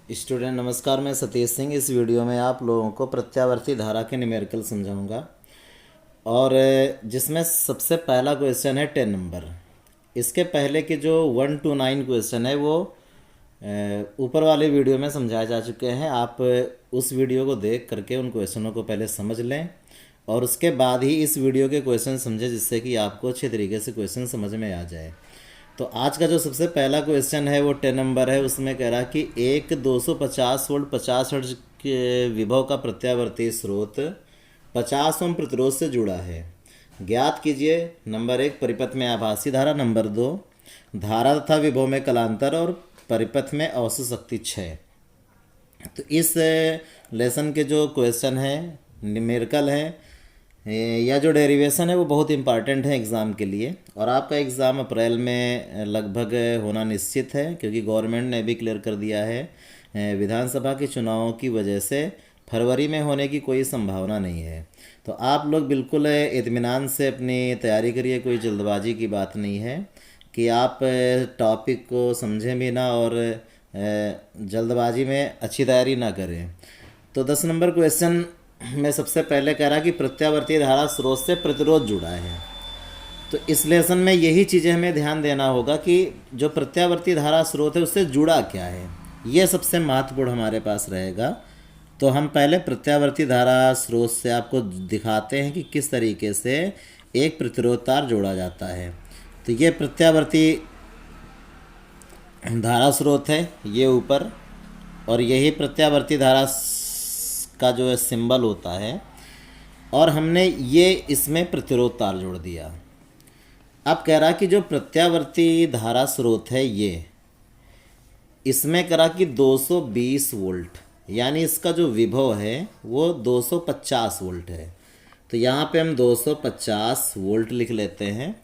Student नमस्कार, मैं सतीश सिंह। इस वीडियो में आप लोगों को प्रत्यावर्ती धारा के न्यूमेरिकल समझाऊंगा और जिसमें सबसे पहला क्वेश्चन है 10 नंबर। इसके पहले के जो 1 to 9 क्वेश्चन है वो ऊपर वाले वीडियो में समझाए जा चुके हैं। आप उस वीडियो को देख करके उन क्वेश्चनों को पहले समझ लें और उसके बाद ही इस वीडियो के क्वेश्चन समझें, जिससे कि आपको अच्छे तरीके से क्वेश्चन समझ में आ जाए। तो आज का जो सबसे पहला क्वेश्चन है वो 10 नंबर है। उसमें कह रहा कि एक 250 वोल्ट 50 हर्ट्ज के विभव का प्रत्यावर्ती स्रोत 50 ओम प्रतिरोध से जुड़ा है। ज्ञात कीजिए नंबर 1 परिपथ में आभासी धारा, नंबर 2 धारा तथा विभव में कलांतर और परिपथ में औसत शक्ति क्षय। तो इस लेसन के जो क्वेश्चन है न्यूमेरिकल है या जो डेरिवेशन है वो बहुत इंपॉर्टेंट है एग्ज़ाम के लिए, और आपका एग्ज़ाम अप्रैल में लगभग होना निश्चित है, क्योंकि गवर्नमेंट ने भी क्लियर कर दिया है विधानसभा के चुनावों की वजह से फरवरी में होने की कोई संभावना नहीं है। तो आप लोग बिल्कुल इत्मीनान से अपनी तैयारी करिए, कोई जल्दबाजी की बात नहीं है कि आप टॉपिक को समझें भी ना और जल्दबाजी में अच्छी तैयारी ना करें। तो 10 नंबर क्वेश्चन में सबसे पहले कह रहा कि प्रत्यावर्ती धारा स्रोत से प्रतिरोध जुड़ा है। तो इस लेसन में यही चीज़ें हमें ध्यान देना होगा कि जो प्रत्यावर्ती धारा स्रोत है उससे जुड़ा क्या है, ये सबसे महत्वपूर्ण हमारे पास रहेगा। तो हम पहले प्रत्यावर्ती धारा स्रोत से आपको दिखाते हैं कि किस तरीके से एक प्रतिरोध तार जोड़ा जाता है। तो ये प्रत्यावर्ती धारा स्रोत है, ये ऊपर, और यही प्रत्यावर्ती धारा का जो है सिंबल होता है, और हमने ये इसमें प्रतिरोध तार जोड़ दिया। अब कह रहा कि जो प्रत्यावर्ती धारा स्रोत है ये, इसमें कह रहा कि 220 वोल्ट, यानी इसका जो विभव है वो 250 वोल्ट है। तो यहाँ पे हम 250 वोल्ट लिख लेते हैं।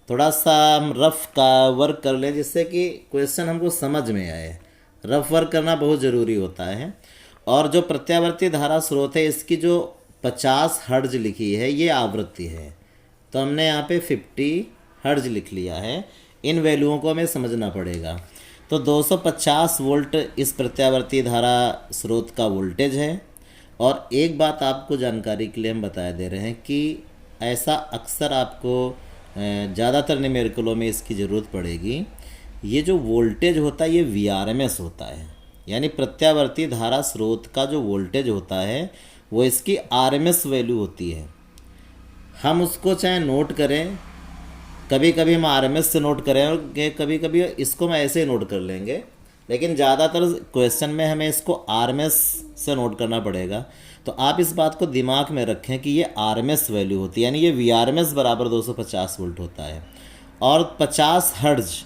थोड़ा सा हम रफ का वर्क कर लें जिससे कि क्वेश्चन हमको समझ में आए। रफ वर्क करना बहुत ज़रूरी होता है। और जो प्रत्यावर्ती धारा स्रोत है इसकी जो 50 हर्ट्ज लिखी है ये आवृत्ति है, तो हमने यहाँ पे 50 हर्ट्ज लिख लिया है। इन वैल्यूओं को हमें समझना पड़ेगा। तो 250 वोल्ट इस प्रत्यावर्ती धारा स्रोत का वोल्टेज है। और एक बात आपको जानकारी के लिए हम बता दे रहे हैं कि ऐसा अक्सर आपको ज़्यादातर न्यूमेरिकलों में इसकी ज़रूरत पड़ेगी। ये जो वोल्टेज होता है ये VRMS होता है, यानी प्रत्यावर्ती धारा स्रोत का जो वोल्टेज होता है वो इसकी RMS वैल्यू होती है। हम उसको चाहे नोट करें, कभी कभी हम RMS से नोट करेंगे, कभी कभी इसको हम ऐसे ही नोट कर लेंगे, लेकिन ज़्यादातर क्वेश्चन में हमें इसको RMS से नोट करना पड़ेगा। तो आप इस बात को दिमाग में रखें कि ये RMS वैल्यू होती है, यानी ये VRMS बराबर 250 वोल्ट होता है। और 50 हर्ट्ज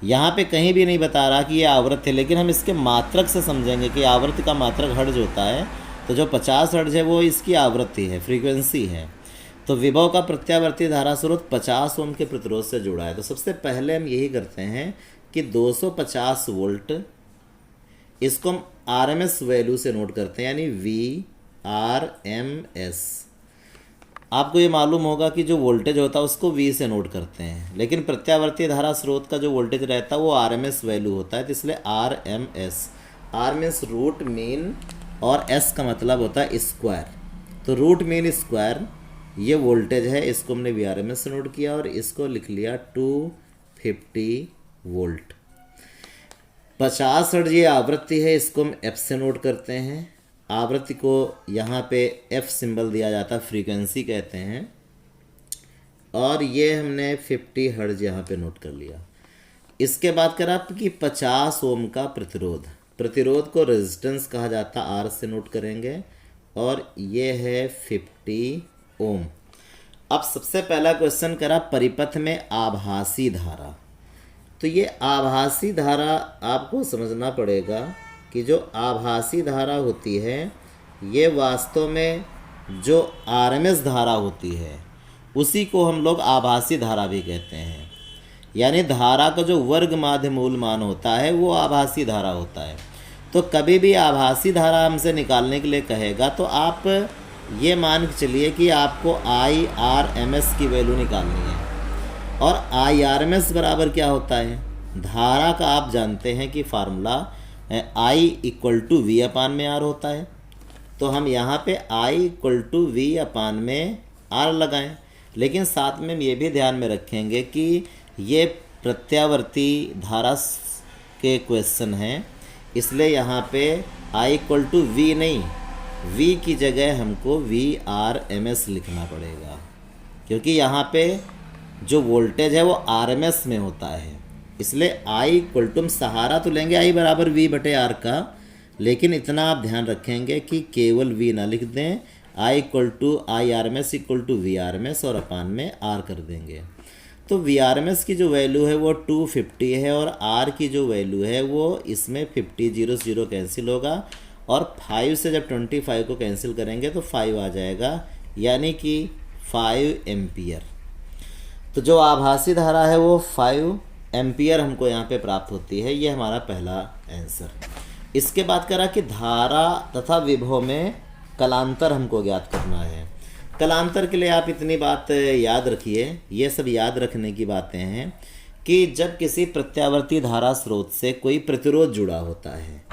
यहाँ पे कहीं भी नहीं बता रहा कि ये आवृत्ति है, लेकिन हम इसके मात्रक से समझेंगे कि आवृत्ति का मात्रक हर्ट्ज होता है। तो जो 50 हर्ट्ज है वो इसकी आवृत्ति है, फ्रीक्वेंसी है। तो विभव का प्रत्यावर्ती धारा स्रोत 50 ओम के प्रतिरोध से जुड़ा है। तो सबसे पहले हम यही करते हैं कि 250 वोल्ट, इसको हम RMS वैल्यू से नोट करते हैं, यानी VRMS। आपको ये मालूम होगा कि जो वोल्टेज होता है उसको V से नोट करते हैं, लेकिन प्रत्यावर्ती धारा स्रोत का जो वोल्टेज रहता है वो RMS वैल्यू होता है। तो इसलिए RMS, R means root mean और S का मतलब होता है स्क्वायर। तो रूट मीन स्क्वायर ये वोल्टेज है, इसको हमने VRMS से नोट किया और इसको लिख लिया 250 वोल्ट। 50 हर्ट्ज ये आवृत्ति है, इसको हम F से नोट करते हैं। आवृत्ति को यहाँ पे F सिंबल दिया जाता है, फ्रीक्वेंसी कहते हैं। और ये हमने 50 हर्ट्ज यहाँ पे नोट कर लिया। इसके बाद करा कि 50 ओम का प्रतिरोध, प्रतिरोध को रेजिस्टेंस कहा जाता है, R से नोट करेंगे, और ये है 50 ओम। अब सबसे पहला क्वेश्चन करा परिपथ में आभासी धारा। तो ये आभासी धारा आपको समझना पड़ेगा कि जो आभासी धारा होती है ये वास्तव में जो RMS धारा होती है उसी को हम लोग आभासी धारा भी कहते हैं। यानी धारा का जो वर्ग माध्य मूल मान होता है वो आभासी धारा होता है। तो कभी भी आभासी धारा हमसे निकालने के लिए कहेगा तो आप ये मान के चलिए कि आपको IRMS की वैल्यू निकालनी है। और IRMS बराबर क्या होता है? धारा का आप जानते हैं कि formula I equal to V upon में आर होता है। तो हम यहाँ पे I equal to V upon में आर लगाएं, लेकिन साथ में हम ये भी ध्यान में रखेंगे कि ये प्रत्यावर्ती धारा के क्वेश्चन हैं, इसलिए यहाँ पे आई इक्वल टू वी नहीं, वी की जगह हमको वी आर एम एस लिखना पड़ेगा, क्योंकि यहाँ पे जो वोल्टेज है वो आर एम एस में होता है। इसलिए आई इक्वल टू, हम सहारा तो लेंगे आई बराबर वी बटे आर का, लेकिन इतना आप ध्यान रखेंगे कि केवल वी ना लिख दें, I equal to I R M S equal to V R M S और अपान में आर कर देंगे। तो वी आर एम एस की जो वैल्यू है वो 250 है और आर की जो वैल्यू है वो इसमें 50, 0 से 0 कैंसिल होगा और 5 से जब 25 को कैंसिल करेंगे तो 5 आ जाएगा, यानी कि 5 एम्पियर। तो जो आभासी धारा है वो 5 एम्पियर हमको यहाँ पे प्राप्त होती है। ये हमारा पहला आंसर। इसके बाद करा कि धारा तथा विभव में कलांतर हमको ज्ञात करना है। कलांतर के लिए आप इतनी बात याद रखिए, ये सब याद रखने की बातें हैं कि जब किसी प्रत्यावर्ती धारा स्रोत से कोई प्रतिरोध जुड़ा होता है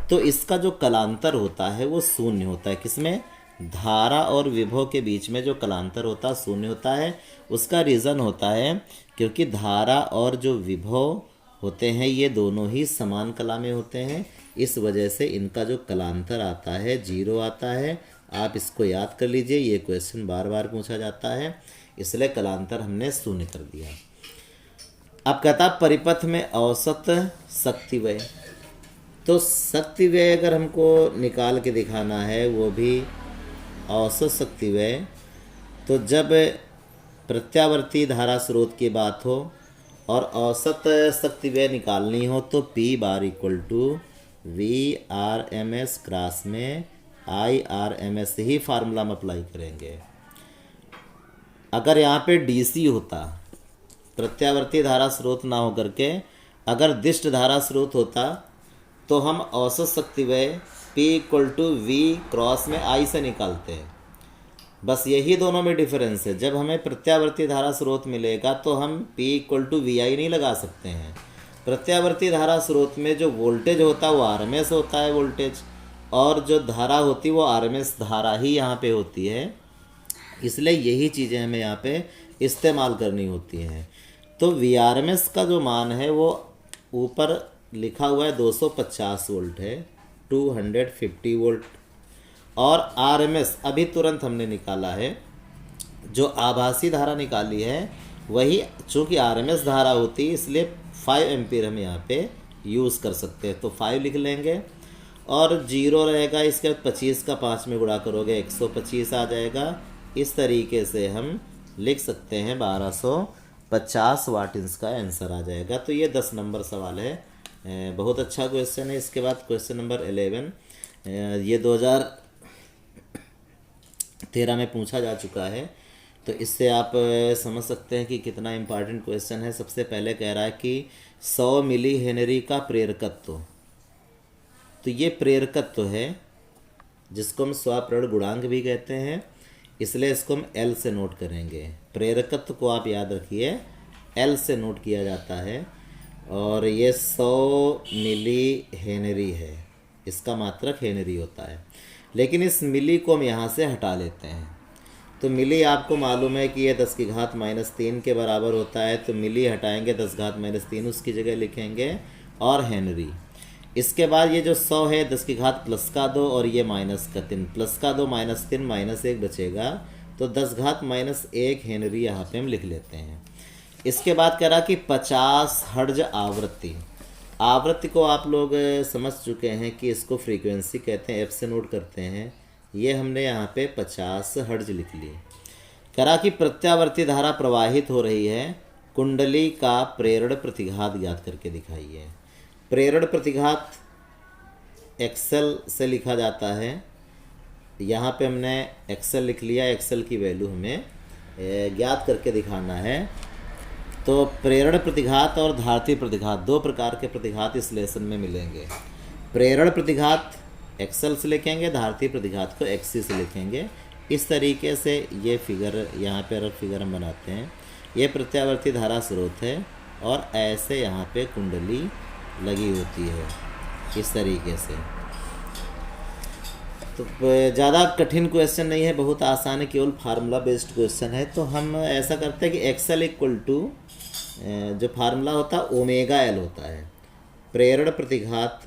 तो इसका जो कलांतर होता है वो शून्य होता है। किसमें? धारा और विभव के बीच में जो कलांतर होता है शून्य होता है। उसका रीज़न होता है क्योंकि धारा और जो विभव होते हैं ये दोनों ही समान कला में होते हैं, इस वजह से इनका जो कलांतर आता है 0 आता है। आप इसको याद कर लीजिए, ये क्वेश्चन बार बार पूछा जाता है, इसलिए कलांतर हमने शून्य कर दिया। अब कहता परिपथ में औसत शक्ति व्यय। तो शक्ति व्यय अगर हमको निकाल के दिखाना है, वो भी औसत शक्ति व्यय, तो जब प्रत्यावर्ती धारा स्रोत की बात हो और औसत शक्ति व्यय निकालनी हो तो P bar equal to V R M S cross में आई आर एम एस ही फार्मूला में अप्लाई करेंगे। अगर यहाँ पे DC होता, प्रत्यावर्ती धारा स्रोत ना होकर के अगर दिष्ट धारा स्रोत होता, तो हम औसत शक्ति व्यय P equal to V cross में I से निकालते हैं। बस यही दोनों में डिफरेंस है। जब हमें प्रत्यावर्ती धारा स्रोत मिलेगा तो हम P इक्वल टू वी आई नहीं लगा सकते हैं। प्रत्यावर्ती धारा स्रोत में जो वोल्टेज होता है वो RMS होता है वोल्टेज, और जो धारा होती है वो RMS धारा ही यहाँ पे होती है, इसलिए यही चीज़ें हमें यहाँ पे इस्तेमाल करनी होती हैं। तो VRMS का जो मान है वो ऊपर लिखा हुआ है 250 वोल्ट है, 250 वोल्ट, और RMS अभी तुरंत हमने निकाला है, जो आभासी धारा निकाली है वही चूँकि RMS धारा होती है इसलिए 5 एम्पीयर हम यहाँ पे यूज़ कर सकते हैं। तो 5 लिख लेंगे और 0 रहेगा, इसके बाद 25 का 5 में गुणा करोगे 125 आ जाएगा। इस तरीके से हम लिख सकते हैं 1250 वाट इसका आंसर आ जाएगा। तो ये 10 नंबर सवाल है, बहुत अच्छा क्वेश्चन है। इसके बाद क्वेश्चन नंबर 11, ये 2013 में पूछा जा चुका है, तो इससे आप समझ सकते हैं कि कितना इम्पॉर्टेंट क्वेश्चन है। सबसे पहले कह रहा है कि 100 मिली हेनरी का प्रेरकत्व। तो ये प्रेरकत्व है जिसको हम स्वप्रेरण गुणांक भी कहते हैं, इसलिए इसको हम L से नोट करेंगे। प्रेरकत्व को आप याद रखिए L से नोट किया जाता है, और ये 100 मिली हेनरी है, इसका मात्रक हेनरी होता है। लेकिन इस मिली को हम यहाँ से हटा लेते हैं। तो मिली आपको मालूम है कि ये 10⁻³ के बराबर होता है, तो मिली हटाएंगे 10⁻³ उसकी जगह लिखेंगे, और हेनरी। इसके बाद ये जो 100 है 10⁻+2 और ये -3, +2 -3 -1 बचेगा, तो 10⁻1 हेनरी यहाँ पे हम लिख लेते हैं। इसके बाद कह रहा कि 50 हर्ट्ज आवृत्ति। आवृत्ति को आप लोग समझ चुके हैं कि इसको फ्रीक्वेंसी कहते हैं, F से नोट करते हैं। ये हमने यहाँ पे 50 हर्ट्ज लिख लिए। कह रहा कि प्रत्यावर्ती धारा प्रवाहित हो रही है, कुंडली का प्रेरण प्रतिघात ज्ञात करके दिखाइए। प्रेरण प्रतिघात एक्सेल से लिखा जाता है, यहाँ पे हमने एक्सेल लिख लिया। एक्सेल की वैल्यू हमें ज्ञात करके दिखाना है। तो प्रेरण प्रतिघात और धारती प्रतिघात, दो प्रकार के प्रतिघात इस लेसन में मिलेंगे। प्रेरण प्रतिघात एक्सेल से लिखेंगे, धारती प्रतिघात को XC से लिखेंगे। इस तरीके से ये फिगर यहाँ पे फिगर हम बनाते हैं। ये प्रत्यावर्ती धारा स्रोत है और ऐसे यहाँ पे कुंडली लगी होती है। इस तरीके से। तो ज़्यादा कठिन क्वेश्चन नहीं है, बहुत आसान है, केवल फार्मूला बेस्ड क्वेश्चन है। तो हम ऐसा करते हैं कि एक्सेल इक्वल टू जो फार्मूला होता है ओमेगा एल होता है। प्रेरण प्रतिघात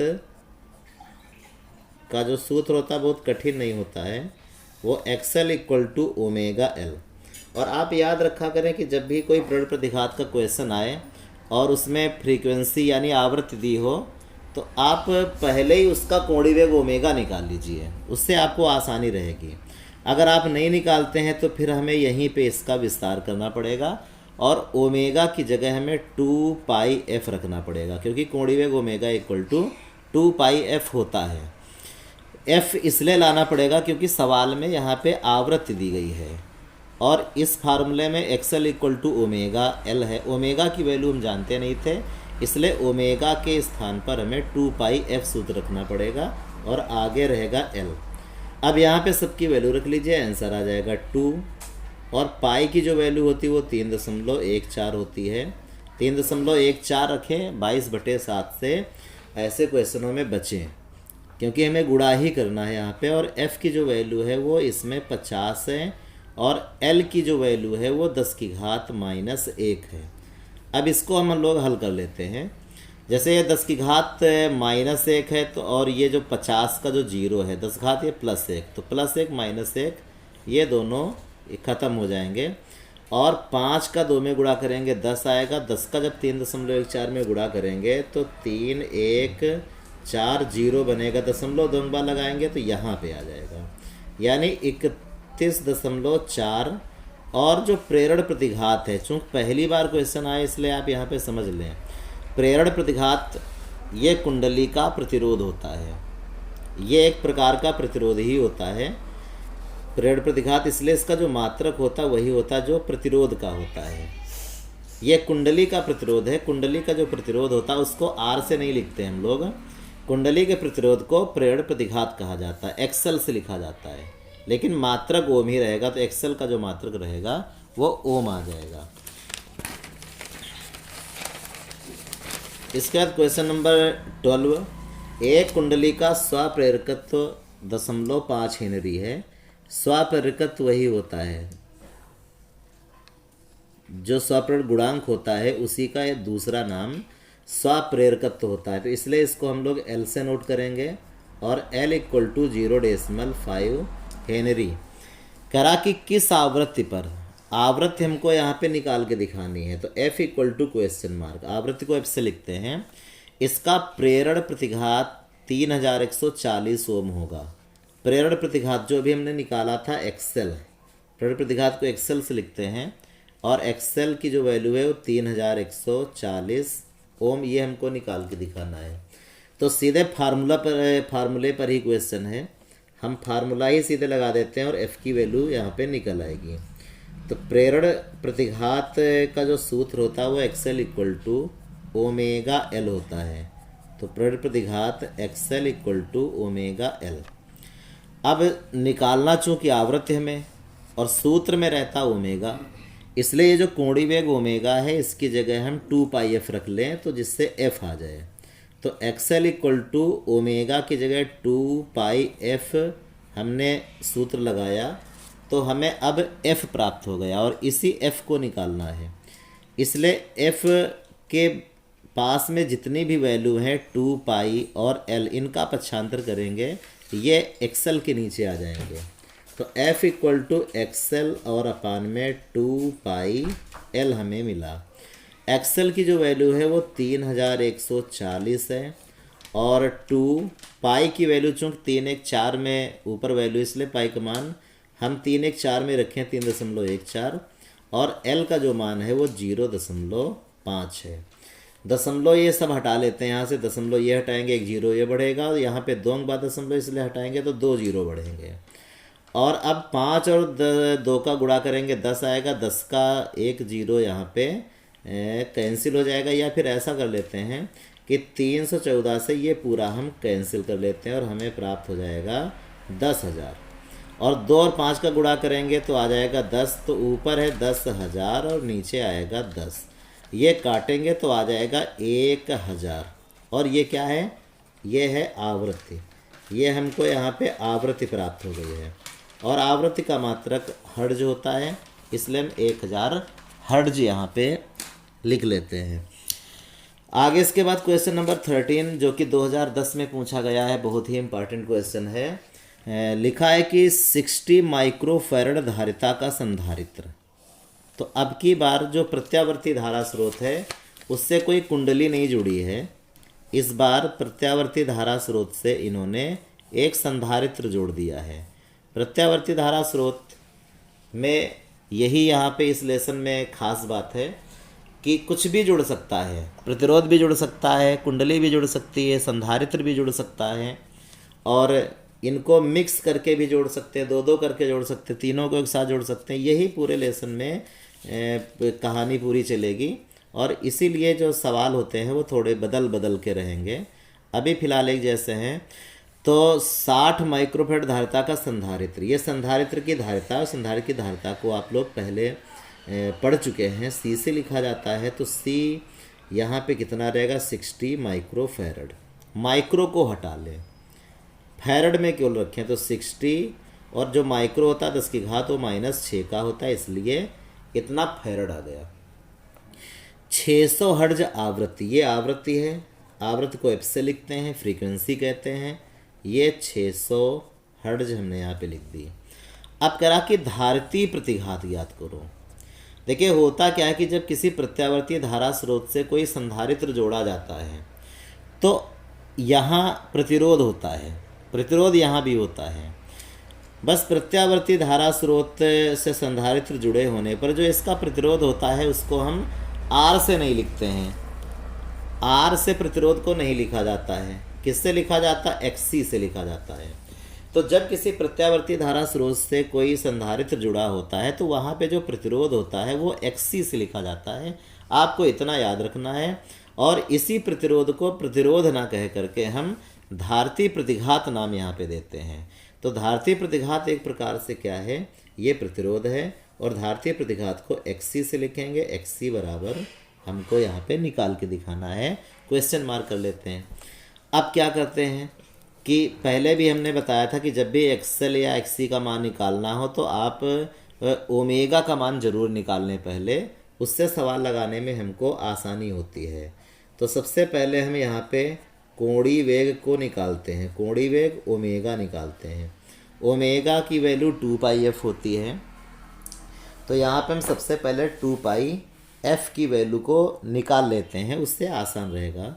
का जो सूत्र होता है बहुत कठिन नहीं होता है, वो XL equal to omega L. और आप याद रखा करें कि जब भी कोई प्रेरण प्रतिघात का क्वेश्चन आए और उसमें फ्रीक्वेंसी यानी आवृत्ति दी हो, तो आप पहले ही उसका कोणीय वेग ओमेगा निकाल लीजिए, उससे आपको आसानी रहेगी। अगर आप नहीं निकालते हैं तो फिर हमें यहीं पे इसका विस्तार करना पड़ेगा और ओमेगा की जगह हमें 2 पाई एफ रखना पड़ेगा, क्योंकि कोणीय वेग omega equal to 2 pi F होता है। एफ इसलिए लाना पड़ेगा क्योंकि सवाल में यहाँ पे आवृत्ति दी गई है और इस फार्मूले में XL equal to omega L है। ओमेगा की वैल्यू हम जानते नहीं थे, इसलिए ओमेगा के स्थान पर हमें 2 पाई एफ सूत्र रखना पड़ेगा और आगे रहेगा एल। अब यहाँ पे सबकी वैल्यू रख लीजिए, आंसर आ जाएगा 2। और पाई की जो वैल्यू होती है वो 3.14 होती है। 3.14 रखें 22/7 से ऐसे क्वेश्चनों में बचें, क्योंकि हमें गुणा ही करना है यहाँ पे। और एफ़ की जो वैल्यू है वो इसमें 50 है और एल की जो वैल्यू है वो 10⁻⁻1 है। अब इसको हम लोग हल कर लेते हैं। जैसे ये 10⁻⁻1 है तो, और ये जो 50 का जो जीरो है 10 घात, ये +1, तो +1 -1 ये दोनों ख़त्म हो जाएंगे। और 5 का 2 में गुणा करेंगे 10 आएगा। 10 का जब 3.14 में गुणा करेंगे तो 3 1 4 0 बनेगा। 0.2 बार लगाएंगे तो यहाँ पे आ जाएगा, यानी 31.4। और जो प्रेरण प्रतिघात है, चूँकि पहली बार क्वेश्चन आया इसलिए आप यहाँ पे समझ लें, प्रेरण प्रतिघात ये कुंडली का प्रतिरोध होता है, ये एक प्रकार का प्रतिरोध ही होता है। प्रेरण प्रतिघात इसलिए इसका जो मात्रक होता है वही होता है जो प्रतिरोध का होता है। ये कुंडली का प्रतिरोध है। कुंडली का जो प्रतिरोध होता है उसको आर से नहीं लिखते हम लोग, कुंडली के प्रतिरोध को प्रेरण प्रतिघात कहा जाता है, एक्सेल से लिखा जाता है, लेकिन मात्रक ओम ही रहेगा। तो एक्सेल का जो मात्रक रहेगा वो ओम आ जाएगा। इसके बाद क्वेश्चन नंबर 12, एक कुंडली का स्वप्रेरकत्व 0.5 हेनरी है। स्वप्रेरकत्व वही होता है जो स्वप्रेरण गुणांक होता है, उसी का ये दूसरा नाम स्वप्रेरकत्व होता है। तो इसलिए इसको हम लोग एल से नोट करेंगे और एल इक्वल टू 0.5 हेनरी। करा कि किस आवृत्ति पर, आवृत्ति हमको यहाँ पे निकाल के दिखानी है, तो F equal to question mark, आवृत्ति को F से लिखते हैं। इसका प्रेरण प्रतिघात 3140 ओम होगा। प्रेरण प्रतिघात जो भी हमने निकाला था एक्सेल, प्रेरण प्रतिघात को एक्सेल से लिखते हैं और एक्सेल की जो वैल्यू है वो 3140 ओम, ये हमको निकाल के दिखाना है। तो सीधे फार्मूले पर ही क्वेश्चन है, हम फार्मूला ही सीधे लगा देते हैं और F की वैल्यू यहाँ पे निकल आएगी। तो प्रेरण प्रतिघात का जो सूत्र होता है वो XL equal to omega L होता है। तो प्रेरण प्रतिघात XL equal to omega L. अब निकालना चूँकि आवृत्ति में और सूत्र में रहता ओमेगा, इसलिए ये जो कोणीय वेग ओमेगा है इसकी जगह हम 2 पाई एफ रख लें, तो जिससे F आ जाए। तो एक्सेल इक्वल टू ओमेगा की जगह 2 पाई एफ हमने सूत्र लगाया, तो हमें अब F प्राप्त हो गया और इसी F को निकालना है। इसलिए F के पास में जितनी भी वैल्यू है 2 पाई और L, इनका पक्षांतर करेंगे, ये एक्सेल के नीचे आ जाएंगे। तो F इक्वल टू एक्सेल और अपान में 2 पाई L हमें मिला। एक्सेल की जो वैल्यू है वो 3140 है और 2 पाई की वैल्यू चूँकि 3 1 4 में ऊपर वैल्यू, इसलिए पाई का मान हम 3 1 4 में रखें 3.14 और L का जो मान है वो 0.5 है। दशमलव ये सब हटा लेते हैं, यहाँ से दशमलव ये हटाएंगे 1 0 ये बढ़ेगा, और यहाँ पे 2 अंक बाद दशमलव इसलिए हटाएंगे तो 2 0 बढ़ेंगे। और अब 5 और 2 का गुणा करेंगे 10 आएगा, 10 का 1 0 यहाँ पे कैंसिल हो जाएगा। या फिर ऐसा कर लेते हैं कि 314 से ये पूरा हम कैंसिल कर लेते हैं और हमें प्राप्त हो जाएगा 10,000। और 2 और 5 का गुणा करेंगे तो आ जाएगा 10, तो ऊपर है 10,000 और नीचे आएगा 10। ये काटेंगे तो आ जाएगा 1000 और ये क्या है ये है आवृत्ति, ये हमको यहाँ पे आवृत्ति प्राप्त हो गई है। और आवृत्ति का मात्रक हर्ट्ज होता है, इसलिए हम 1000 हर्ट्ज यहाँ पे लिख लेते हैं। आगे इसके बाद क्वेश्चन नंबर 13 जो कि 2010 में पूछा गया है, बहुत ही इंपॉर्टेंट क्वेश्चन है। लिखा है कि 60 माइक्रोफैरड धारिता का संधारित्र। तो अब की बार जो प्रत्यावर्ती धारा स्रोत है उससे कोई कुंडली नहीं जुड़ी है, इस बार प्रत्यावर्ती धारा स्रोत से इन्होंने एक संधारित्र जोड़ दिया है। प्रत्यावर्ती धारा स्रोत में यही यहाँ पे इस लेसन में खास बात है कि कुछ भी जुड़ सकता है, प्रतिरोध भी जुड़ सकता है, कुंडली भी जुड़ सकती है, संधारित्र भी जुड़ सकता है, और इनको मिक्स करके भी जोड़ सकते हैं, दो दो करके जोड़ सकते हैं, तीनों को एक साथ जोड़ सकते हैं। यही पूरे लेसन में कहानी पूरी चलेगी, और इसीलिए जो सवाल होते हैं वो थोड़े बदल बदल के रहेंगे। अभी फ़िलहाल एक जैसे हैं। तो 60 माइक्रोफैरड धारिता का संधारित्र, ये संधारित्र की धारिता और संधारित्र की धारिता को आप लोग पहले पढ़ चुके हैं। सी से लिखा जाता है, तो सी यहाँ पे कितना रहेगा 60 माइक्रोफैरड। माइक्रो को हटा लें, फैरड में केवल रखें, तो 60 और जो माइक्रो होता है 10 की घात वो -6 का होता है, इसलिए इतना फैरड आ गया। 600 हर्ट्ज आवृत्ति, ये आवृत्ति है, आवृत्ति को एफ से लिखते हैं, फ्रीक्वेंसी कहते हैं। ये 600 हर्ट्ज हमने यहाँ पे लिख दी। अब करा कि धारिती प्रतिघात ज्ञात करो। देखिए होता क्या है कि जब किसी प्रत्यावर्ती धारा स्रोत से कोई संधारित्र जोड़ा जाता है तो यहाँ प्रतिरोध होता है, प्रतिरोध यहाँ भी होता है। बस प्रत्यावर्ती धारा स्रोत से संधारित्र जुड़े होने पर जो इसका प्रतिरोध होता है उसको हम आर से नहीं लिखते हैं, आर से प्रतिरोध को नहीं लिखा जाता है। किससे लिखा जाता है? एक्सी से लिखा जाता है। तो जब किसी प्रत्यावर्ती धारा स्रोत से कोई संधारित्र जुड़ा होता है तो वहाँ पे जो प्रतिरोध होता है वो एक्सी से लिखा जाता है, आपको इतना याद रखना है। और इसी प्रतिरोध को प्रतिरोध ना कह करके हम धारिती प्रतिघात नाम यहाँ पे देते हैं। तो धारिती प्रतिघात एक प्रकार से क्या है, ये प्रतिरोध है, और धारिती प्रतिघात को एक्सी से लिखेंगे। एक्सी बराबर हमको यहाँ पे निकाल के दिखाना है, क्वेश्चन मार्क कर लेते हैं। अब क्या करते हैं कि पहले भी हमने बताया था कि जब भी एक्सएल या एक्सी का मान निकालना हो तो आप ओमेगा का मान जरूर निकाल लें पहले, उससे सवाल लगाने में हमको आसानी होती है। तो सबसे पहले हम यहाँ पे कोणीय वेग को निकालते हैं, कोणीय वेग ओमेगा निकालते हैं। ओमेगा की वैल्यू 2πf होती है, तो यहाँ पे हम सबसे पहले 2πf की वैल्यू को निकाल लेते हैं, उससे आसान रहेगा।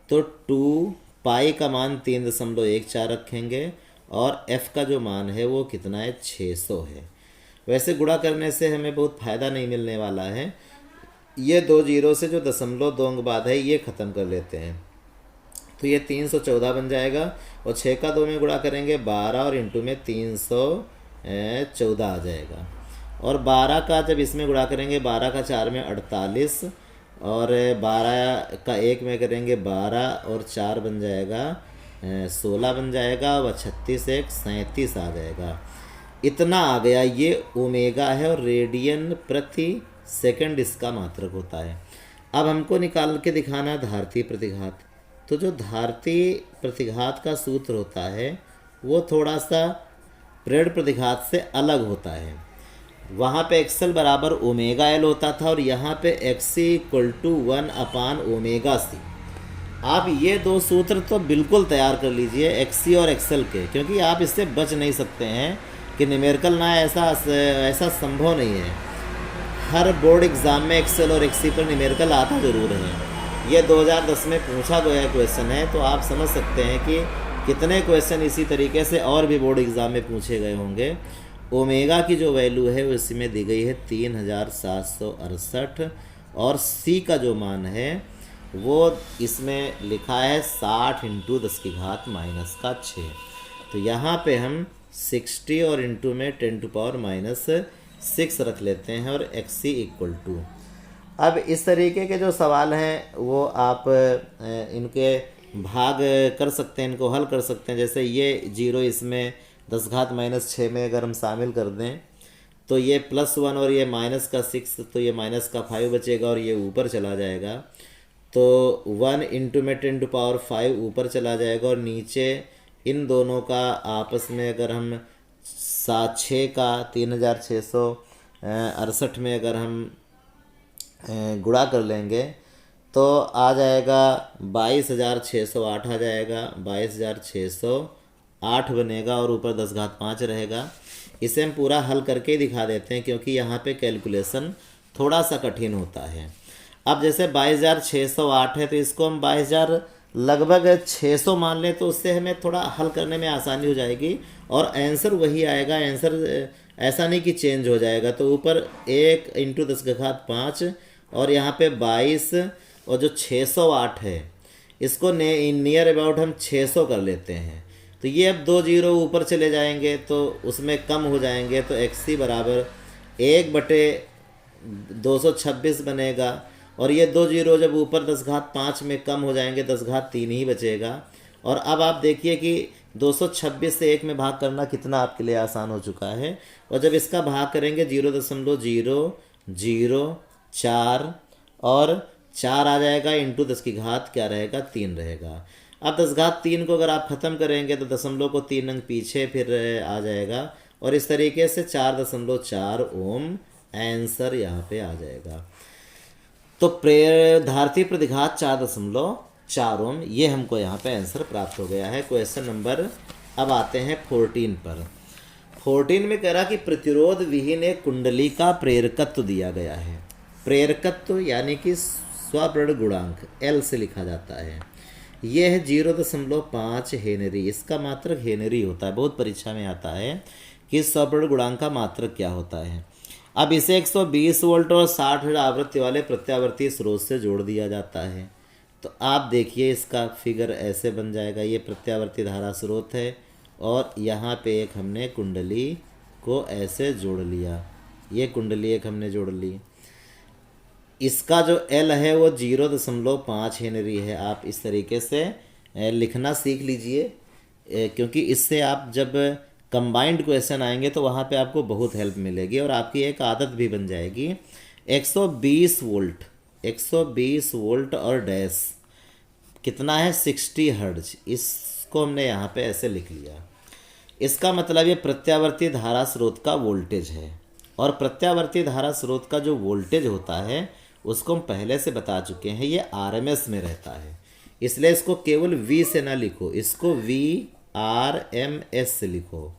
तो 2π का मान 3.14 रखेंगे और f का जो मान है वो कितना है 600 है। वैसे गुणा करने से हमें बहुत फ़ायदा नहीं मिलने वाला है, ये 2 जीरो से जो 0.2 अंक बाद है ये ख़त्म कर लेते हैं, तो ये 314 बन जाएगा। और 6 का 2 में गुणा करेंगे 12 और इंटू में 314 आ जाएगा। और 12 का जब इसमें गुणा करेंगे 12 का 4 में 48 और 12 का 1 में करेंगे 12 और 4 बन जाएगा 16 बन जाएगा, व 36 1 37 आ जाएगा। इतना आ गया, ये ओमेगा है और रेडियन प्रति सेकंड इसका मात्रक होता है। अब हमको निकाल के दिखाना धारिती प्रतिघात। तो जो धारिती प्रतिघात का सूत्र होता है वो थोड़ा सा प्रेरक प्रतिघात से अलग होता है। वहाँ पे एक्सएल बराबर ओमेगा एल होता था और यहाँ पे एक्सी इक्वल टू 1/ओमेगा सी। आप ये दो सूत्र तो बिल्कुल तैयार कर लीजिए एक्सी और एक्सएल के, क्योंकि आप इससे बच नहीं सकते हैं कि न्यूमेरिकल ना ऐसा संभव नहीं है। हर बोर्ड एग्ज़ाम में एक्सएल और एक्सी पर न्यूमेरिकल आता ज़रूर है। ये 2010 में पूछा गया क्वेश्चन है, तो आप समझ सकते हैं कि कितने क्वेश्चन इसी तरीके से और भी बोर्ड एग्ज़ाम में पूछे गए होंगे। ओमेगा की जो वैल्यू है वो इसी में दी गई है 3768 और सी का जो मान है वो इसमें लिखा है 60 × 10⁻⁻⁶। तो यहाँ पे हम 60 और इंटू में 10⁻⁻⁶ रख लेते हैं और एक्सी इक्वल टू। अब इस तरीके के जो सवाल हैं वो आप इनके भाग कर सकते हैं, इनको हल कर सकते हैं। जैसे ये 0 इसमें 10⁻⁻⁶ में अगर हम शामिल कर दें तो ये +1 और ये -6, तो ये -5 बचेगा और ये ऊपर चला जाएगा। तो 1 इंटू में 10⁵ ऊपर चला जाएगा और नीचे इन दोनों का आपस में अगर हम 6 का 3668 में अगर हम गुणा कर लेंगे तो आ जाएगा 22,608 आ जाएगा, 22,608 बनेगा और ऊपर 10⁵ रहेगा। इसे हम पूरा हल करके ही दिखा देते हैं क्योंकि यहाँ पे कैलकुलेशन थोड़ा सा कठिन होता है। अब जैसे 22,608 है तो इसको हम 22,000 लगभग 600 मान लें तो उससे हमें थोड़ा हल करने में आसानी हो जाएगी और आंसर वही आएगा। आंसर ऐसा नहीं कि चेंज हो जाएगा। तो ऊपर 1 इंटू 10⁵ और यहाँ पे 22 और जो 608 है इसको नियर अबाउट हम 600 कर लेते हैं। तो ये अब 2 जीरो ऊपर चले जाएंगे तो उसमें कम हो जाएंगे तो XC बराबर 1/226 बनेगा और ये 2 जीरो जब ऊपर 10⁵ में कम हो जाएंगे 10⁵ ही बचेगा। और अब आप देखिए कि 226 से 1 में भाग करना कितना आपके लिए आसान हो चुका है। और जब इसका भाग करेंगे 0.00004 और 4 आ जाएगा इंटू 10⁻³ क्या रहेगा 3 रहेगा। अब 10⁻³ को अगर आप ख़त्म करेंगे तो दशमलव को 3 अंक पीछे फिर आ जाएगा और इस तरीके से 4.4 ओम आंसर यहाँ पे आ जाएगा। तो धारती प्रतिघात 4.4 ओम ये हमको यहाँ पे आंसर प्राप्त हो गया है। क्वेश्चन नंबर अब आते हैं 14 पर। 14 में कह रहा कि प्रतिरोध विहीन एक कुंडली का प्रेरकत्व दिया गया है। प्रेरकत्व यानी कि स्वप्रेरण गुणांक L से लिखा जाता है। यह है 0.5 हेनरी। इसका मात्रक हेनरी होता है। बहुत परीक्षा में आता है कि स्वप्रेरण गुणांक का मात्रक क्या होता है। अब इसे 120 वोल्ट और 60 हर्ट्ज आवृत्ति वाले प्रत्यावर्ती स्रोत से जोड़ दिया जाता है। तो आप देखिए इसका फिगर ऐसे बन जाएगा। ये प्रत्यावर्ती धारा स्रोत है और यहाँ पे एक हमने कुंडली को ऐसे जोड़ लिया। ये कुंडली एक हमने जोड़ ली। इसका जो L है वो 0.5 हेनरी है। आप इस तरीके से लिखना सीख लीजिए क्योंकि इससे आप जब कंबाइंड क्वेश्चन आएंगे तो वहाँ पे आपको बहुत हेल्प मिलेगी और आपकी एक आदत भी बन जाएगी। 120 वोल्ट और डैश कितना है 60 हर्ट्ज। इसको हमने यहाँ पे ऐसे लिख लिया। इसका मतलब ये प्रत्यावर्ती धारा स्रोत का वोल्टेज है और प्रत्यावर्ती धारा स्रोत का जो वोल्टेज होता है उसको हम पहले से बता चुके हैं। ये RMS में रहता है इसलिए इसको केवल V से ना लिखो, इसको VRMS से लिखो।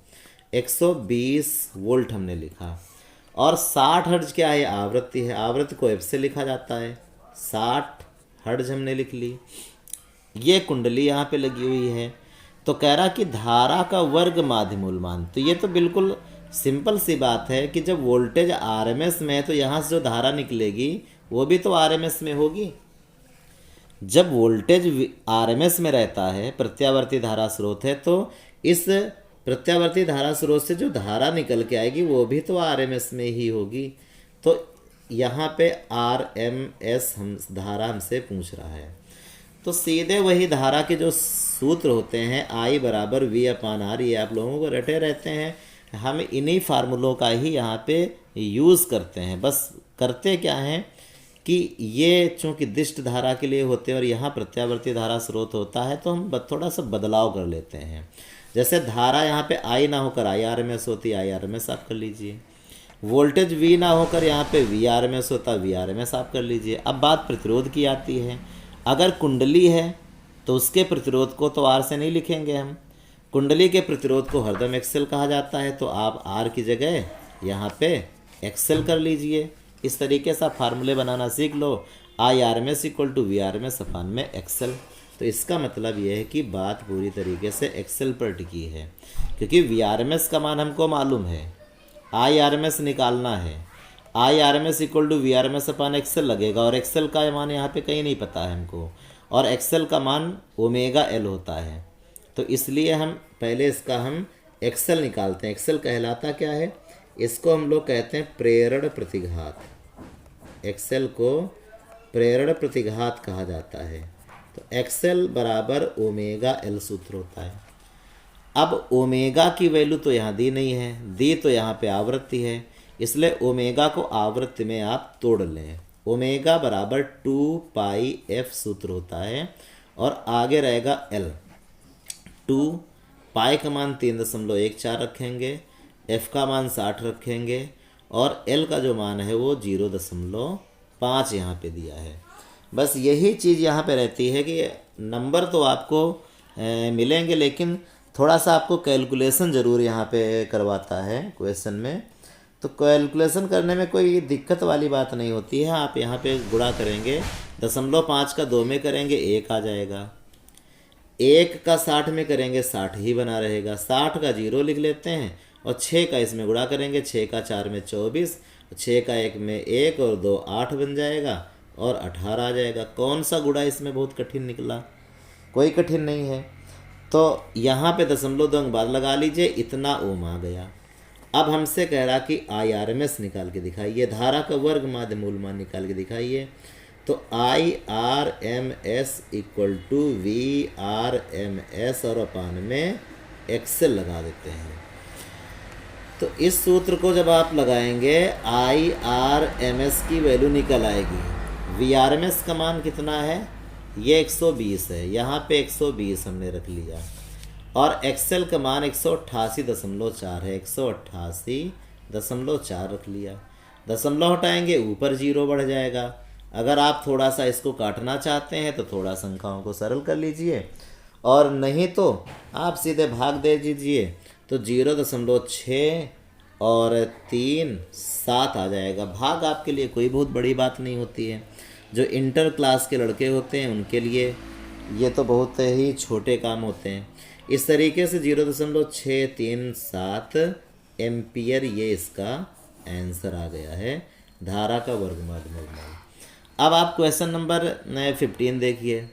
120 वोल्ट हमने लिखा और 60 हर्ट्ज क्या है आवृत्ति है। आवृत्ति को F से लिखा जाता है। 60 हर्ट्ज हमने लिख ली। ये कुंडली यहाँ पे लगी हुई है। तो कह रहा कि धारा का वर्ग माध्य मूल मान। तो ये तो बिल्कुल सिंपल सी बात है कि जब वोल्टेज RMS में है तो यहाँ से जो धारा निकलेगी वो भी तो RMS में होगी। जब वोल्टेज RMS में रहता है प्रत्यावर्ती धारा स्रोत है तो इस प्रत्यावर्ती धारा स्रोत से जो धारा निकल के आएगी वो भी तो RMS में ही होगी। तो यहाँ पे RMS हम धारा हमसे पूछ रहा है तो सीधे वही धारा के जो सूत्र होते हैं I बराबर V/R, ये आप लोगों को रटे रहते हैं। हम इन्हीं फार्मूलों का ही यहाँ पे यूज़ करते हैं। बस करते क्या हैं कि ये चूँकि दिष्ट धारा के लिए होते हैं और यहाँ प्रत्यावर्ती धारा स्रोत होता है तो हम थोड़ा सा बदलाव कर लेते हैं। जैसे धारा यहाँ पे I ना होकर IRMS होती, IRMS आप कर लीजिए। वोल्टेज V ना होकर यहाँ पे VRMS होता, VRMS आप कर लीजिए। अब बात प्रतिरोध की आती है। अगर कुंडली है तो उसके प्रतिरोध को तो R से नहीं लिखेंगे हम। कुंडली के प्रतिरोध को हरदम XL कहा जाता है तो आप R की जगह यहाँ पे XL कर लीजिए। इस तरीके से आप फार्मूले बनाना सीख लो। IRMS = VRMS/XL। तो इसका मतलब यह है कि बात पूरी तरीके से XL पर टिकी है क्योंकि VRMS का मान हमको मालूम है, IRMS निकालना है। IRMS = VRMS/XL लगेगा और XL का मान यहाँ पे कहीं नहीं पता है हमको और XL का मान ω/L होता है। तो इसलिए हम पहले इसका हम XL निकालते हैं। XL कहलाता क्या है? इसको हम लोग कहते हैं प्रेरण प्रतिघात। XL को प्रेरण प्रतिघात कहा जाता है। तो XL बराबर ω/L सूत्र होता है। अब ओमेगा की वैल्यू तो यहाँ दी नहीं है, दी तो यहाँ पे आवृत्ति है, इसलिए ओमेगा को आवृत्ति में आप तोड़ लें। ओमेगा बराबर 2πf सूत्र होता है और आगे रहेगा एल। 2 पाई का मान 3.14 रखेंगे, एफ का मान 60 रखेंगे और एल का जो मान है वो 0.5 यहाँ पे दिया है। बस यही चीज़ यहाँ पे रहती है कि नंबर तो आपको मिलेंगे, लेकिन थोड़ा सा आपको कैलकुलेशन ज़रूर यहाँ पे करवाता है क्वेश्चन में। तो कैलकुलेशन करने में कोई दिक्कत वाली बात नहीं होती है। आप यहाँ पे गुणा करेंगे, 0.5 का 2 में करेंगे 1 आ जाएगा, 1 का 60 में करेंगे 60 ही बना रहेगा, 60 का 0 लिख लेते हैं और 6 का इसमें गुणा करेंगे, 6 का 4 में 24, 6 का 1 में 1 और 2 8 बन जाएगा और 18 आ जाएगा। कौन सा गुणा इसमें बहुत कठिन निकला? कोई कठिन नहीं है। तो यहाँ पे 0.2 अंक बाद लगा लीजिए, इतना ओम आ गया। अब हमसे कह रहा कि IRMS निकाल के दिखाइए, धारा का वर्ग माध्य मूल मान निकाल के दिखाइए। तो IRMS इक्वल टू VRMS और अपान में एक्सेल लगा देते हैं। तो इस सूत्र को जब आप लगाएंगे IRMS की वैल्यू निकल आएगी। VRMS का मान कितना है? ये 120 है, यहाँ पे 120 हमने रख लिया और एक्सेल का मान 188.4 है, 188.4 रख लिया। दशमलव हटाएंगे ऊपर 0 बढ़ जाएगा। अगर आप थोड़ा सा इसको काटना चाहते हैं तो थोड़ा संख्याओं को सरल कर लीजिए और नहीं तो आप सीधे भाग दे दीजिए। तो 0.6 और 3 7 आ जाएगा। भाग आपके लिए कोई बहुत बड़ी बात नहीं होती है। जो इंटर क्लास के लड़के होते हैं उनके लिए ये तो बहुत ही छोटे काम होते हैं। इस तरीके से 0.637 एम्पियर ये इसका आंसर आ गया है, धारा का वर्गमूल। अब आप क्वेश्चन नंबर 15 देखिए,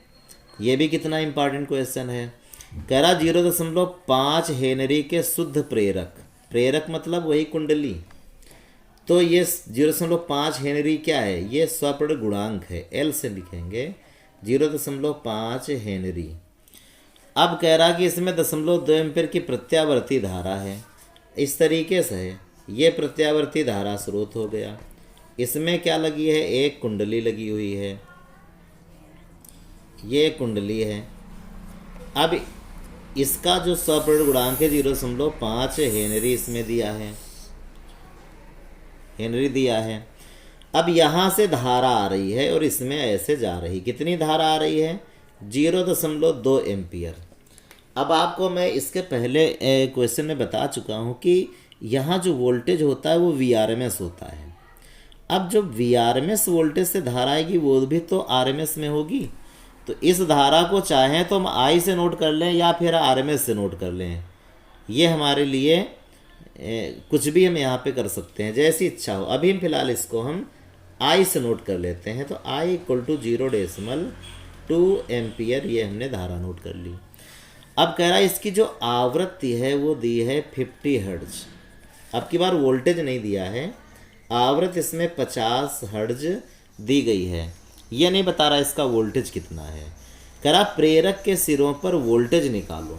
ये भी कितना इम्पॉर्टेंट क्वेश्चन है। कह रहा 0.5 हेनरी के शुद्ध प्रेरक, प्रेरक मतलब वही कुंडली। तो ये 0.5 हेनरी क्या है? ये स्वप्रण गुणांक है, एल से लिखेंगे 0.5 हेनरी। अब कह रहा कि इसमें 0.2 एम्पीयर की प्रत्यावर्ती धारा है। इस तरीके से है, ये प्रत्यावर्ती धारा स्रोत हो गया। इसमें क्या लगी है? एक कुंडली लगी हुई है, ये कुंडली है। अब इसका जो स्वप्रण गुणांक है 0.5 हेनरी इसमें दिया है, हेनरी दिया है। अब यहाँ से धारा आ रही है और इसमें ऐसे जा रही, कितनी धारा आ रही है? 0.2 एम्पियर। अब आपको मैं इसके पहले क्वेश्चन में बता चुका हूँ कि यहाँ जो वोल्टेज होता है वो VRMS होता है। अब जो VRMS वोल्टेज से धारा आएगी वो भी तो RMS में होगी। तो इस धारा को चाहें तो हम I से नोट कर लें या फिर RMS से नोट कर लें, ये हमारे लिए कुछ भी हम यहाँ पे कर सकते हैं, जैसी इच्छा हो। अभी फिलहाल इसको हम I से नोट कर लेते हैं। तो I इक्वल टू 0.2 एम्पियर ये हमने धारा नोट कर ली। अब कह रहा है इसकी जो आवृत्ति है वो दी है 50 हर्ट्ज। अब की बार वोल्टेज नहीं दिया है, आवृत्ति इसमें 50 हर्ट्ज दी गई है। ये नहीं बता रहा इसका वोल्टेज कितना है। कह रहा प्रेरक के सिरों पर वोल्टेज निकालो।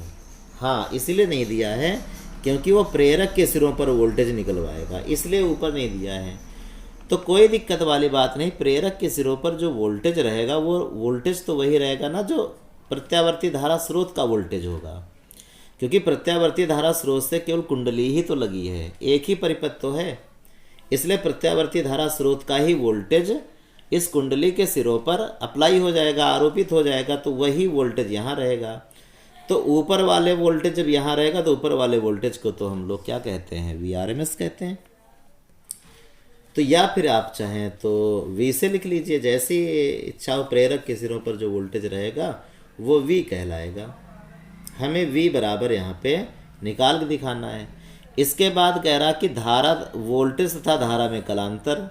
हाँ, इसलिए नहीं दिया है क्योंकि वो प्रेरक के सिरों पर वोल्टेज निकलवाएगा, इसलिए ऊपर नहीं दिया है। तो कोई दिक्कत वाली बात नहीं। प्रेरक के सिरों पर जो वोल्टेज रहेगा वो वोल्टेज तो वही रहेगा ना जो प्रत्यावर्ती धारा स्रोत का वोल्टेज होगा, क्योंकि प्रत्यावर्ती धारा स्रोत से केवल कुंडली ही तो लगी है, एक ही परिपथ तो है। इसलिए प्रत्यावर्ती धारा स्रोत का ही वोल्टेज इस कुंडली के सिरों पर अप्लाई हो जाएगा, आरोपित हो जाएगा। तो वही वोल्टेज यहाँ रहेगा। तो ऊपर वाले वोल्टेज जब यहाँ रहेगा तो ऊपर वाले वोल्टेज को तो हम लोग क्या कहते हैं? VRMS कहते हैं। तो या फिर आप चाहें तो V से लिख लीजिए, जैसी इच्छा हो। प्रेरक के सिरों पर जो वोल्टेज रहेगा वो V कहलाएगा। हमें V बराबर यहाँ पे निकाल के दिखाना है। इसके बाद कह रहा कि धारा, वोल्टेज तथा धारा में कलांतर,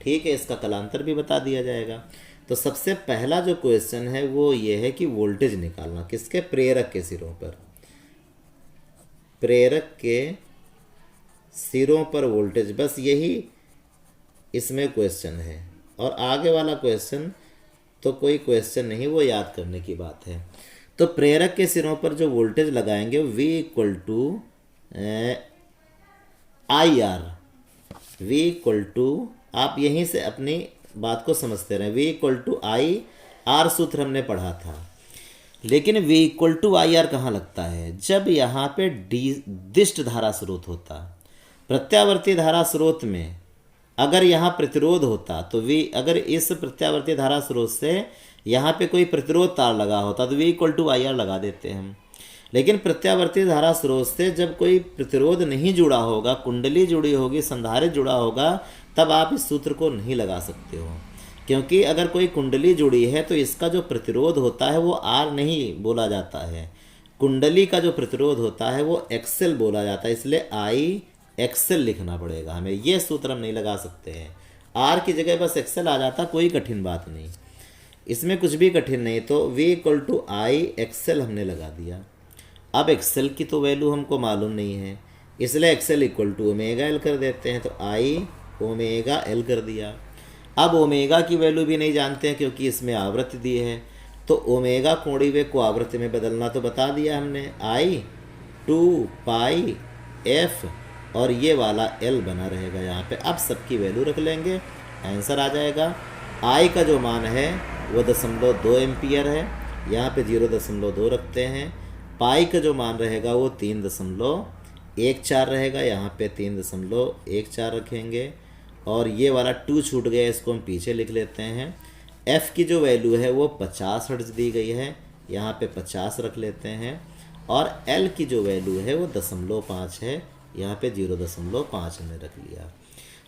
ठीक है, इसका कलांतर भी बता दिया जाएगा। तो सबसे पहला जो क्वेश्चन है वो ये है कि वोल्टेज निकालना किसके? प्रेरक के सिरों पर। प्रेरक के सिरों पर वोल्टेज, बस यही इसमें क्वेश्चन है। और आगे वाला क्वेश्चन तो कोई क्वेश्चन नहीं, वो याद करने की बात है। तो प्रेरक के सिरों पर जो वोल्टेज लगाएंगे V equal to IR, V equal to, आप यहीं से अपनी बात को समझते रहें। V equal to I R सूत्र हमने पढ़ा था, लेकिन V equal to I R कहाँ लगता है? जब यहाँ पे दिष्ट धारा स्रोत होता। प्रत्यावर्ती धारा स्रोत में अगर यहाँ प्रतिरोध होता तो V, अगर इस प्रत्यावर्ती धारा स्रोत से यहाँ पे कोई प्रतिरोध तार लगा होता तो V equal to I R लगा देते हम। लेकिन प्रत्यावर्ती धारा स्रोत से जब कोई प्रतिरोध नहीं जुड़ा होगा, कुंडली जुड़ी होगी, संधारित्र जुड़ा होगा, तब आप इस सूत्र को नहीं लगा सकते हो। क्योंकि अगर कोई कुंडली जुड़ी है तो इसका जो प्रतिरोध होता है वो आर नहीं बोला जाता है, कुंडली का जो प्रतिरोध होता है वो एक्सेल बोला जाता है। इसलिए आई एक्सेल लिखना पड़ेगा हमें, ये सूत्र हम नहीं लगा सकते हैं। आर की जगह बस एक्सेल आ जाता, कोई कठिन बात नहीं, इसमें कुछ भी कठिन नहीं। तो V equal to I XL हमने लगा दिया। अब एक्सेल की तो वैल्यू हमको मालूम नहीं है, इसलिए XL equal to omega L कर देते हैं। तो आई ओमेगा एल कर दिया। अब ओमेगा की वैल्यू भी नहीं जानते हैं क्योंकि इसमें आवृत्ति दी है, तो ओमेगा कोणीय वेग को आवृत्ति में बदलना तो बता दिया हमने। आई 2 पाई एफ और ये वाला एल बना रहेगा यहाँ पे। अब सबकी वैल्यू रख लेंगे, आंसर आ जाएगा। आई का जो मान है वो 0.2 एम्पियर है, यहाँ पे 0.2 रखते हैं। पाई का जो मान रहेगा वो 3.14 रहेगा, यहाँ पे 3.14 रखेंगे। और ये वाला 2 छूट गया, इसको हम पीछे लिख लेते हैं। एफ़ की जो वैल्यू है वो 50 हर्ट्ज दी गई है, यहाँ पे 50 रख लेते हैं। और एल की जो वैल्यू है वो 0.5 है, यहाँ पे 0.5 हमने रख लिया।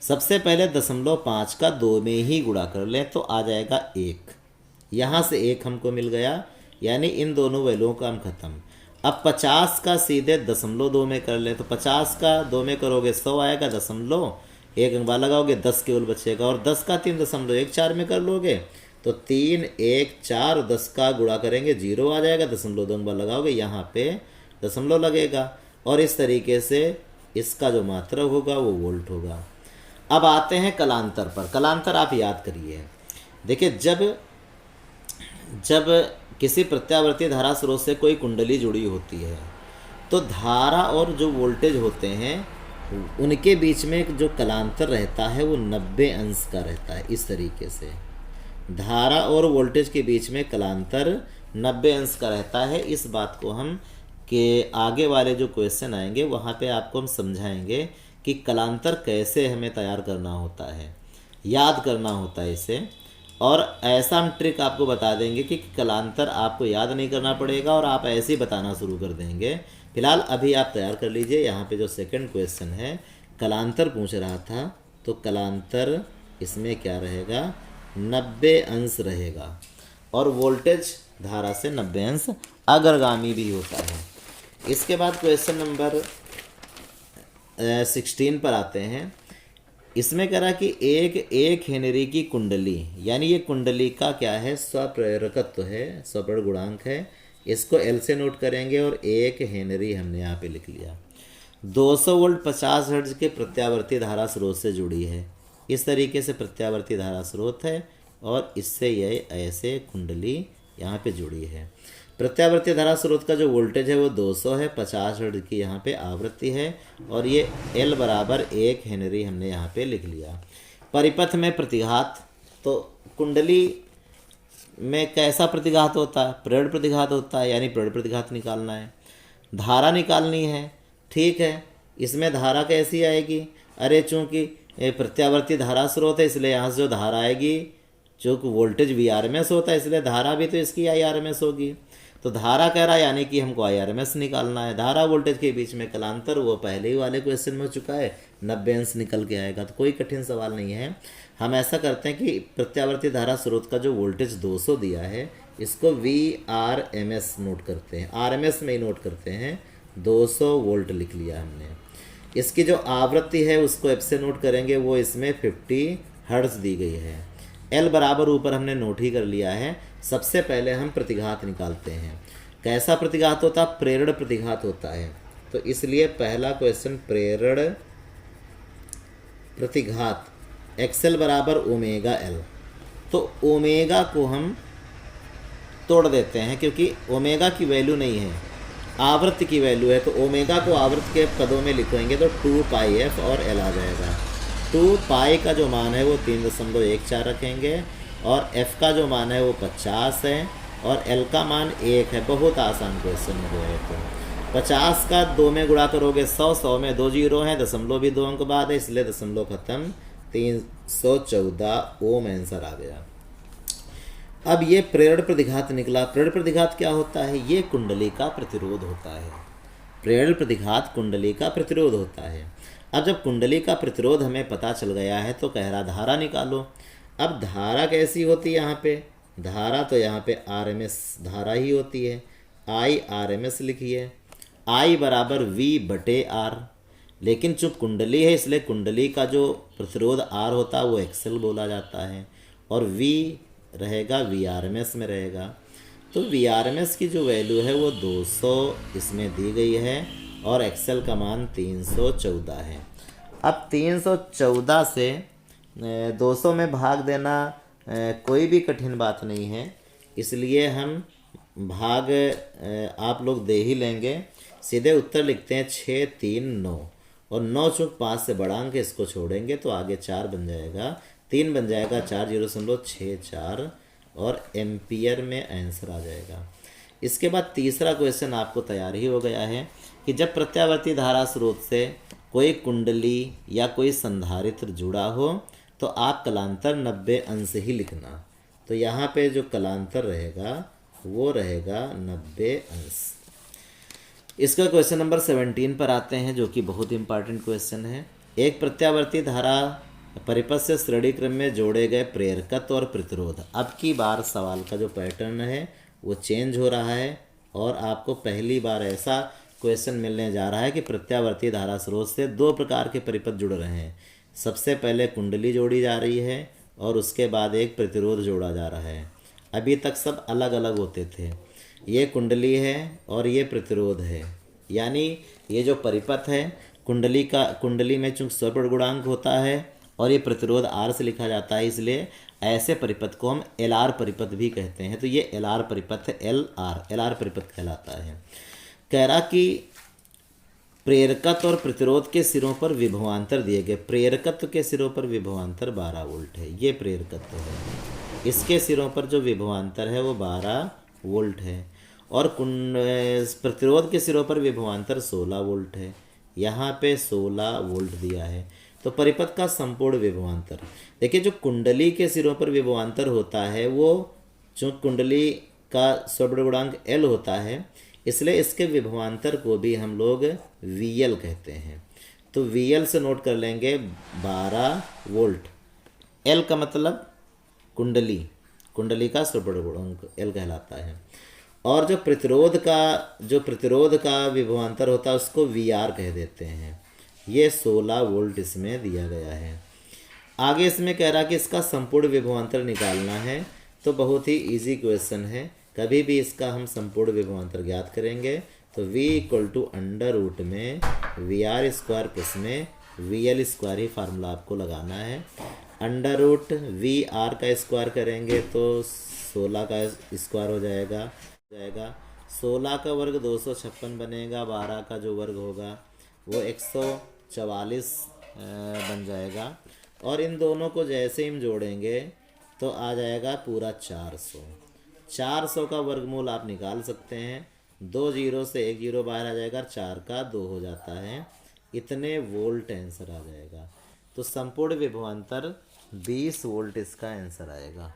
सबसे पहले 0.5 का 2 में ही गुणा कर लें तो आ जाएगा 1, यहाँ से 1 हमको मिल गया, यानी इन दोनों वैल्यूओं का हम ख़त्म। अब 50 का सीधे 0.2 में कर लें तो 50 का 2 में करोगे 100 आएगा, 1 अंगबा लगाओगे 10 केवल बचेगा। और 10 का 3.14 में कर लोगे तो 3 1 4, 10 का गुणा करेंगे 0 आ जाएगा, 0.2 अंगबा लगाओगे यहाँ पे दशमलव लगेगा। और इस तरीके से इसका जो मात्रक होगा वो वोल्ट होगा। अब आते हैं कलांतर पर। कलांतर आप याद करिए, देखिए जब किसी प्रत्यावर्ती धारा स्रोत से कोई कुंडली जुड़ी होती है तो धारा और जो वोल्टेज होते हैं उनके बीच में जो कलांतर रहता है वो 90 अंश का रहता है। इस तरीके से धारा और वोल्टेज के बीच में कलांतर 90 अंश का रहता है। इस बात को हम के आगे वाले जो क्वेश्चन आएंगे वहाँ पे आपको हम समझाएंगे कि कलांतर कैसे हमें तैयार करना होता है, याद करना होता है इसे। और ऐसा हम ट्रिक आपको बता देंगे कि कलांतर आपको याद नहीं करना पड़ेगा और आप ऐसे ही बताना शुरू कर देंगे। फिलहाल अभी आप तैयार कर लीजिए। यहाँ पे जो सेकंड क्वेश्चन है कलांतर पूछ रहा था, तो कलांतर इसमें क्या रहेगा, 90 अंश रहेगा। और वोल्टेज धारा से 90 अंश अग्रगामी भी होता है। इसके बाद क्वेश्चन नंबर 16 पर आते हैं। इसमें कह रहा कि एक हेनरी की कुंडली, यानी ये कुंडली का क्या है, स्वप्रेरकत्व है, स्वप्रेरक गुणांक है। इसको एल से नोट करेंगे और 1 हेनरी हमने यहाँ पे लिख लिया। 200 वोल्ट 50 हर्ट्ज के प्रत्यावर्ती धारा स्रोत से जुड़ी है। इस तरीके से प्रत्यावर्ती धारा स्रोत है और इससे यह ऐसे कुंडली यहाँ पे जुड़ी है। प्रत्यावर्ती धारा स्रोत का जो वोल्टेज है वो 200 है, 50 हर्ट्ज की यहाँ पे आवृत्ति है और ये L बराबर 1 हेनरी हमने यहाँ पे लिख लिया। परिपथ में प्रतिघात, तो कुंडली में कैसा प्रतिघात होता है, प्रेरण प्रतिघात होता है, यानी प्रेरण प्रतिघात निकालना है। धारा निकालनी है, ठीक है। इसमें धारा कैसी आएगी, अरे चूँकि प्रत्यावर्ती धारा स्रोत है इसलिए यहाँ से जो धारा आएगी, जो वोल्टेज VRMS होता है इसलिए धारा भी तो इसकी IRMS होगी। तो धारा कह रहा है यानी कि हमको IRMS निकालना है। धारा वोल्टेज के बीच में कलांतर वो पहले ही वाले क्वेश्चन में हो चुका है, 90 अंश निकल के आएगा, तो कोई कठिन सवाल नहीं है। हम ऐसा करते हैं कि प्रत्यावर्ती धारा स्रोत का जो वोल्टेज 200 दिया है इसको VRMS नोट करते हैं, RMS में ही नोट करते हैं। 200 वोल्ट लिख लिया हमने। इसकी जो आवृत्ति है उसको F से नोट करेंगे, वो इसमें 50 हर्ट्ज दी गई है। L बराबर ऊपर हमने नोट ही कर लिया है। सबसे पहले हम प्रतिघात निकालते हैं। कैसा प्रतिघात होता है, प्रेरण प्रतिघात होता है। तो इसलिए पहला क्वेश्चन प्रेरण प्रतिघात XL बराबर ओमेगा L। तो ओमेगा को हम तोड़ देते हैं क्योंकि ओमेगा की वैल्यू नहीं है, आवृत्ति की वैल्यू है। तो ओमेगा को आवृत्ति के पदों में लिखेंगे तो 2 पाई f और L आ जाएगा। टू पाई का जो मान है वो 3.14 रखेंगे और एफ का जो मान है वो 50 है और एल का मान 1 है। बहुत आसान क्वेश्चन हो गया है। तो 50 का 2 में गुणा करोगे 100, 100 में 2 जीरो हैं, दशमलव भी 2 अंक बाद है, इसलिए दशमलव खत्म, 314 ओम आंसर आ गया। अब ये प्रेरण प्रतिघात निकला। प्रेरण प्रतिघात क्या होता है? ये कुंडली का प्रतिरोध होता है। प्रेरण प्रतिघात कुंडली का प्रतिरोध होता है। अब जब कुंडली का प्रतिरोध हमें पता चल गया है तो कह रहा धारा निकालो। अब धारा कैसी होती है यहाँ पे? धारा तो यहाँ पे आरएमएस धारा ही होती है। आई आरएमएस लिखिए, आई बराबर वी बटे आर। लेकिन जो कुंडली है इसलिए कुंडली का जो प्रतिरोध आर होता है वो एक्सेल बोला जाता है और वी रहेगा वी आर एम एस में रहेगा। तो वी आर एम एस की जो वैल्यू है वो 200 इसमें दी गई है और एक्सेल का मान 314 है। अब 314 से 200 में भाग देना कोई भी कठिन बात नहीं है, इसलिए हम भाग आप लोग दे ही लेंगे। सीधे उत्तर लिखते हैं 6, 3, 9 और 9 चूँकि 5 से बड़ा अंक इसको छोड़ेंगे तो आगे 4 बन जाएगा, 3 बन जाएगा, 4.64 और एम्पियर में आंसर आ जाएगा। इसके बाद तीसरा क्वेश्चन आपको तैयार ही हो गया है कि जब प्रत्यावर्ती धारा स्रोत से कोई कुंडली या कोई संधारित्र जुड़ा हो तो आप कलांतर 90 अंश ही लिखना। तो यहाँ पे जो कलांतर रहेगा वो रहेगा 90 अंश। इसका क्वेश्चन नंबर 17 पर आते हैं जो कि बहुत इंपॉर्टेंट क्वेश्चन है। एक प्रत्यावर्ती धारा परिपथ से श्रेणी क्रम में जोड़े गए प्रेरकत्व और प्रतिरोध। अब की बार सवाल का जो पैटर्न है वो चेंज हो रहा है और आपको पहली बार ऐसा क्वेश्चन मिलने जा रहा है कि प्रत्यावर्ती धारा स्रोत से 2 प्रकार के परिपथ जुड़ रहे हैं। सबसे पहले कुंडली जोड़ी जा रही है और उसके बाद एक प्रतिरोध जोड़ा जा रहा है। अभी तक सब अलग अलग होते थे। ये कुंडली है और ये प्रतिरोध है, यानी ये जो परिपथ है कुंडली में चूंकि स्वर्ण गुणांक होता है और ये प्रतिरोध आर से लिखा जाता है, इसलिए ऐसे परिपथ को हम एल आर परिपथ भी कहते हैं। तो ये एल आर परिपथ है, एल आर परिपथ कहलाता है। कह रहा कि प्रेरकत्व और प्रतिरोध के सिरों पर विभवांतर दिए गए। प्रेरकत्व के सिरों पर विभवांतर 12 वोल्ट है, ये प्रेरकत्व है। इसके सिरों पर जो विभवांतर है वो 12 वोल्ट है और प्रतिरोध के सिरों पर विभवांतर 16 वोल्ट है। यहाँ पे 16 वोल्ट दिया है। तो परिपथ का संपूर्ण विभवांतर देखिए, जो कुंडली के सिरों पर विभवांतर होता है वो जो कुंडली का स्वर्ण गुणांक एल होता है, इसलिए इसके विभवांतर को भी हम लोग वीएल कहते हैं। तो वीएल से नोट कर लेंगे 12 वोल्ट। एल का मतलब कुंडली का स्वर्ण गुणांक एल कहलाता है। और जो प्रतिरोध का विभवांतर होता है उसको वी आर कह देते हैं। ये 16 वोल्ट इसमें दिया गया है। आगे इसमें कह रहा कि इसका संपूर्ण विभवांतर निकालना है। तो बहुत ही इजी क्वेश्चन है। कभी भी इसका हम संपूर्ण विभवांतर ज्ञात करेंगे तो v = अंडर रूट में वी आर स्क्वायर प्लस में वी एल स्क्वायर ही फार्मूला आपको लगाना है। अंडर रूट वी आर का स्क्वायर करेंगे तो 16 का स्क्वायर हो जाएगा 16 का वर्ग 256 बनेगा, 12 का जो वर्ग होगा वो 144 बन जाएगा और इन दोनों को जैसे हम जोड़ेंगे तो आ जाएगा पूरा 400 का वर्गमूल आप निकाल सकते हैं। 2 जीरो से 1 जीरो बाहर आ जाएगा, 4 का 2 हो जाता है, इतने वोल्ट आंसर आ जाएगा। तो संपूर्ण विभवांतर 20 वोल्ट इसका आंसर आएगा।